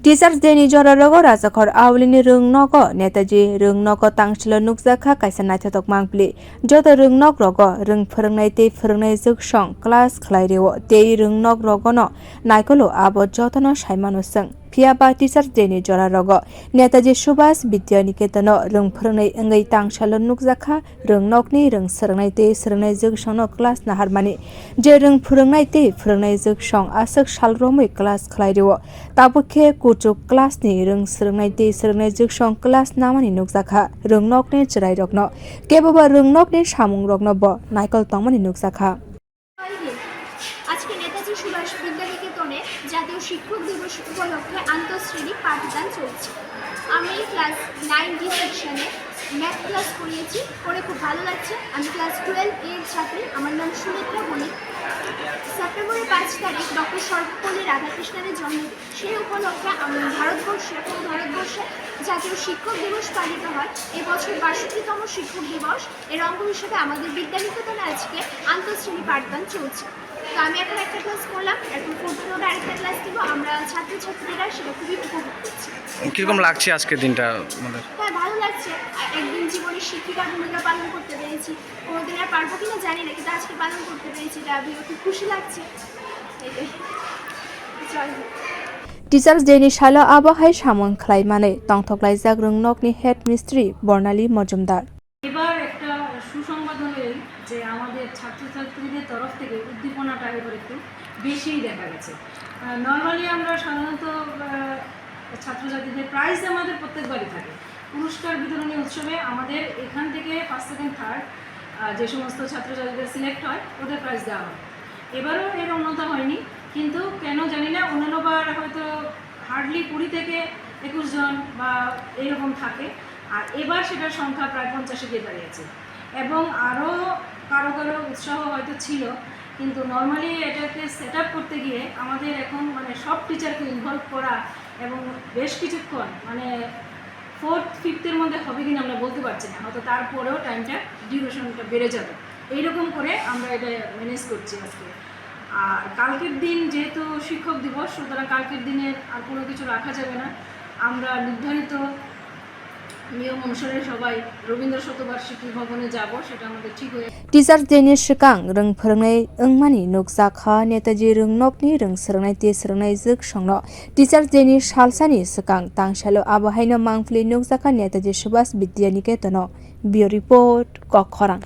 Teachers Day ni jororogo rajakhor aguli rwng Netaji rwng tangsilo nukjak kaisa naitho thok mangpili joto rwng rogo rwng phurwngnai tei phurwngnai jugsong class khlaireo tei rwng rogono naikolo abo jotono saimano swng Phiaba Teachers Day ni jororogo Netaji subhash vidyaniketan rwng phurwngnai ungwi tangsilo nukjakha rwng ni rwng swrungnai tei swrungnai jugsongno class nahar mani je rwng phurwngnai tei phurwngnai jugsong asuk sal romwi class khlaireo tabuk kuchuk class ni rwng swrungnai tei swrungnai jugsong class namani nukjakha rwng ni chwrai rokno keboba rwng ni samwng rokno bo naikol tongmani nukjakha আজকে Netaji Subhash vidyaniketan জাতীয় শিক্ষক দিবস উপলক্ষে আন্তঃশ্রেণী পাঠদান চলছে। আমি class 9 D সেকশনে math class করিয়েছি, করে খুব ভালো লাগছে। আমি ক্লাস 12 এর ছাত্রী, আমার নাম সুমিত্রা বণিক। সেপ্টেম্বরের 5 তারিখ ডক্টর সর্বপল্লী রাধাকৃষ্ণের জন্মদিন, সেই উপলক্ষে ভারতবর্ষে জাতীয় শিক্ষক দিবস পালিত হয়। এবছর ৬২তম শিক্ষক দিবস, এর অঙ্গ হিসেবে আমাদের বিদ্যানিকেতনে আজকে আন্তঃশ্রেণী পাঠদান চলছে। তো আমি এখন একটা ক্লাস করলাম, এখন 4th ফ্লোরে আরেকটা ক্লাস দিব। আমরা ছাত্রছাত্রীরা সেটা খুবই উপভোগ করছি। কিরকম লাগছে আজকের দিনটা আমাদের? হ্যাঁ, ভালো লাগছে। একদিন জীবনের শিক্ষিকার ভূমিকা পালন করতে পেরেছি, কোনোদিন আর পারবো কিনা জানি না, কিন্তু আজকে পালন করতে পেরেছি, এটা ভেবে খুব খুশি লাগছে। Teachers Day ni salo abahai samwng khlaimani tongthoklaijak rwng ni head mistress বর্ণালী মজুমদার। এবার একটা সুসংবাদ হলো যে আমাদের ছাত্রছাত্রীদের তরফ থেকে উদ্দীপনাটা এবার একটু বেশিই দেখা গেছে। নর্মালি আমরা সাধারণত ছাত্রছাত্রীদের প্রাইজ আমাদের প্রত্যেকবারই থাকে। পুরস্কার বিতরণী উৎসবে আমাদের এখান থেকে 1st, 2nd, 3rd যে সমস্ত ছাত্রছাত্রীদের সিলেক্ট হয় ওদের প্রাইজ দেওয়া হয়। এবারও এর অন্যতা হয়নি, কিন্তু কেন জানি না অন্যান্যবার হয়তো হার্ডলি 20 থেকে 21 জন বা এইরকম থাকে, আর এবার সেটার সংখ্যা প্রায় 50-এ গিয়ে দাঁড়িয়েছে। এবং আরও কারো উৎসাহ হয়তো ছিল, কিন্তু নর্মালি এটাকে সেট আপ করতে গিয়ে আমাদের এখন সব টিচারকে ইনভলভ করা এবং বেশ কিছুক্ষণ 4th, 5th-এর মধ্যে হবে কিনা আমরা বলতে পারছি না, হয়তো তারপরেও টাইমটা ডিউরেশনটা বেড়ে যাবে। এইরকম করে আমরা এটা ম্যানেজ করছি আজকে। আর কালকের দিন যেহেতু শিক্ষক দিবস, সুতরাং কালকের দিনে আর কোনো কিছু রাখা যাবে না। আমরা নির্ধারিত নিয়ম অনুসারে সবাই রবীন্দ্র শতবার্ষিকী ভবনে যাব, সেটা আমাদের ঠিক হয়ে। Teachers Day ni sikang rwng phurwngnai ungmani nukjakha Netaji rwng ni rwng swrungnai tei swrungnai jugsongno Teachers Day ni salsani sikang tangsalo abahaino mangpili nukjakha Netaji subhash vidyaniketan. Bureau report Kokhorang.